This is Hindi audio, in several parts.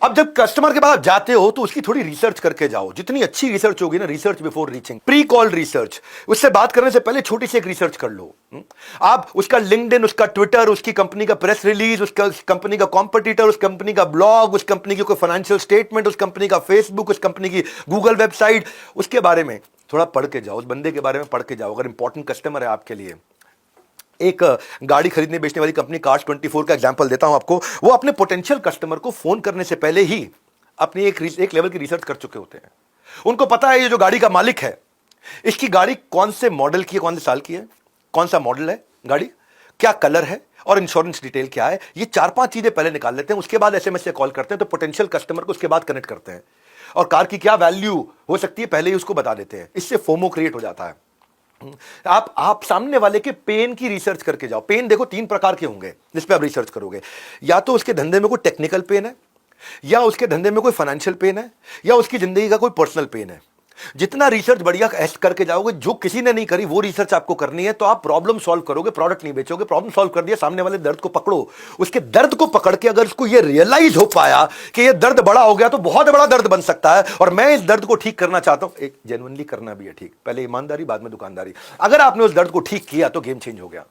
अब जब कस्टमर के पास जाते हो तो उसकी थोड़ी रिसर्च करके जाओ। जितनी अच्छी रिसर्च होगी ना, research before reaching, pre call research, उससे बात करने से पहले छोटी सी एक रिसर्च कर लो। आप उसका लिंक्डइन, उसका ट्विटर, उसकी कंपनी का प्रेस रिलीज, उसका कंपनी का कॉम्पिटिटर, उस कंपनी का ब्लॉग, उस कंपनी की कोई फाइनेंशियल स्टेटमेंट, उस कंपनी का फेसबुक, उस कंपनी की गूगल वेबसाइट, उसके बारे में थोड़ा पढ़ के जाओ, उस बंदे के बारे में पढ़ के जाओ। अगर इंपॉर्टेंट कस्टमर है आपके लिए, एक गाड़ी खरीदने बेचने वाली कंपनी Cars24 का एग्जांपल देता हूं आपको। वो अपने पोटेंशियल कस्टमर को फोन करने से पहले ही अपनी एक लेवल की रिसर्च कर चुके होते हैं। उनको पता है ये जो गाड़ी का मालिक है, इसकी गाड़ी कौन से मॉडल की है, कौन से साल की है, कौन सा मॉडल है गाड़ी, क्या कलर है और इंश्योरेंस डिटेल क्या है। ये 4-5 चीजें पहले निकाल लेते हैं। उसके बाद एसएमएस से कॉल करते हैं, तो पोटेंशियल कस्टमर को उसके बाद कनेक्ट करते हैं और कार की क्या वैल्यू हो सकती है पहले ही उसको बता देते हैं। इससे फोमो क्रिएट हो जाता है। आप सामने वाले के पेन की रिसर्च करके जाओ। पेन देखो 3 प्रकार के होंगे जिस पे आप रिसर्च करोगे। या तो उसके धंधे में कोई टेक्निकल पेन है, या उसके धंधे में कोई फाइनेंशियल पेन है, या उसकी जिंदगी का कोई पर्सनल पेन है। जितना रिसर्च बढ़िया करके जाओगे, जो किसी ने नहीं करी वो रिसर्च आपको करनी है, तो आप प्रॉब्लम सॉल्व करोगे, प्रोडक्ट नहीं बेचोगे। प्रॉब्लम सॉल्व कर दिया, सामने वाले दर्द को पकड़ो। उसके दर्द को पकड़ के अगर उसको ये रियलाइज हो पाया कि ये दर्द बड़ा हो गया, तो बहुत बड़ा दर्द बन सकता है और मैं इस दर्द को ठीक करना चाहता हूं। एक जेन्युइनली करना भी है ठीक, पहले ईमानदारी बाद में दुकानदारी। अगर आपने उस दर्द को ठीक किया तो गेम चेंज हो गया।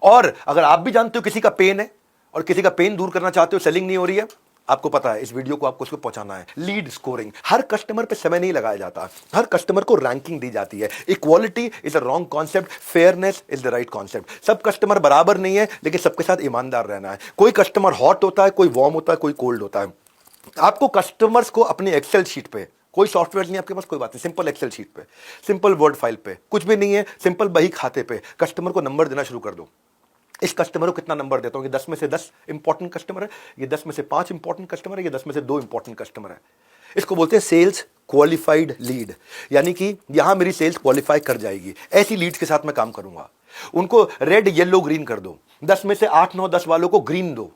और अगर आप भी जानते हो किसी का पेन है और किसी का पेन दूर करना चाहते हो, सेलिंग नहीं हो रही है, आपको पता है इस वीडियो को आपको उसको पहुंचाना है। लीड स्कोरिंग, हर कस्टमर पे समय नहीं लगाया जाता, हर कस्टमर को रैंकिंग दी जाती है। Equality is a wrong concept, fairness is the right concept. सब कस्टमर बराबर नहीं है, लेकिन सबके साथ ईमानदार रहना है। कोई कस्टमर हॉट होता है, कोई वार्म होता है, कोई कोल्ड होता है। आपको कस्टमर्स को अपनी एक्सेल शीट पे, कोई सॉफ्टवेयर नहीं आपके पास, कोई बात नहीं, सिंपल एक्सेल शीट पे, सिंपल वर्ड फाइल पे, कुछ भी नहीं है, सिंपल बही खाते पे कस्टमर को नंबर देना शुरू कर दो। इस कस्टमर को कितना नंबर देता हूं कि 10 में से 10 इंपॉर्टेंट कस्टमर है, ये 10 में से 5 इंपॉर्टेंट कस्टमर है, ये 10 में से 2 इंपॉर्टेंट कस्टमर है। इसको बोलते हैं सेल्स क्वालिफाइड लीड, यानी कि यहां मेरी सेल्स क्वालिफाई कर जाएगी। ऐसी लीड्स के साथ मैं काम करूंगा। उनको रेड येलो ग्रीन कर दो। 10 में से 8 9 10 वालों को ग्रीन दो,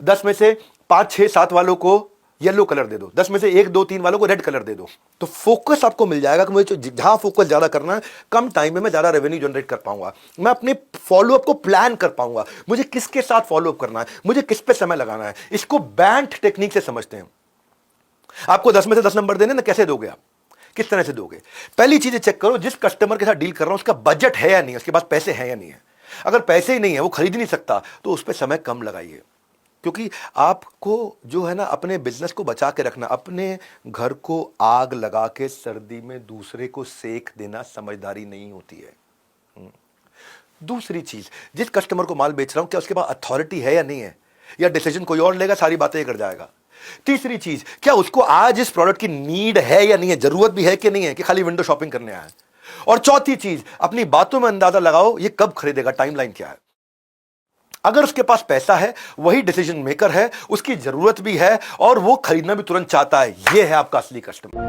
10 में से 5 6 7 वालों को येलो कलर दे दो, 10 में से 1 2 3 वालों को रेड कलर दे दो। तो फोकस आपको मिल जाएगा कि मुझे जहां फोकस ज्यादा करना है, कम टाइम में मैं ज्यादा रेवेन्यू जनरेट कर पाऊंगा। मैं अपने फॉलोअप को प्लान कर पाऊंगा, मुझे किसके साथ फॉलोअप करना है, मुझे किस पे समय लगाना है। इसको बैंट टेक्निक से समझते हैं। आपको 10 में से 10 नंबर देने ना, कैसे दोगे आप, किस तरह से दोगे? पहली चीज चेक करो, जिस कस्टमर के साथ डील कर रहा हूं उसका बजट है या नहीं, उसके पास पैसे हैं या नहीं है। अगर पैसे ही नहीं है, वो खरीद नहीं सकता, तो उस पर समय कम लगाइए। क्योंकि आपको जो है ना अपने बिजनेस को बचा के रखना, अपने घर को आग लगा के सर्दी में दूसरे को सेक देना समझदारी नहीं होती है। दूसरी चीज, जिस कस्टमर को माल बेच रहा हूं क्या उसके पास अथॉरिटी है या नहीं है, या डिसीजन कोई और लेगा, सारी बातें कर जाएगा। तीसरी चीज, क्या उसको आज इस प्रोडक्ट की नीड है या नहीं है, जरूरत भी है कि नहीं है, कि खाली विंडो शॉपिंग करने आया है। और चौथी चीज, अपनी बातों में अंदाजा लगाओ ये कब खरीदेगा, टाइमलाइन क्या है। अगर उसके पास पैसा है, वही डिसीजन मेकर है, उसकी जरूरत भी है और वो खरीदना भी तुरंत चाहता है, ये है आपका असली कस्टमर।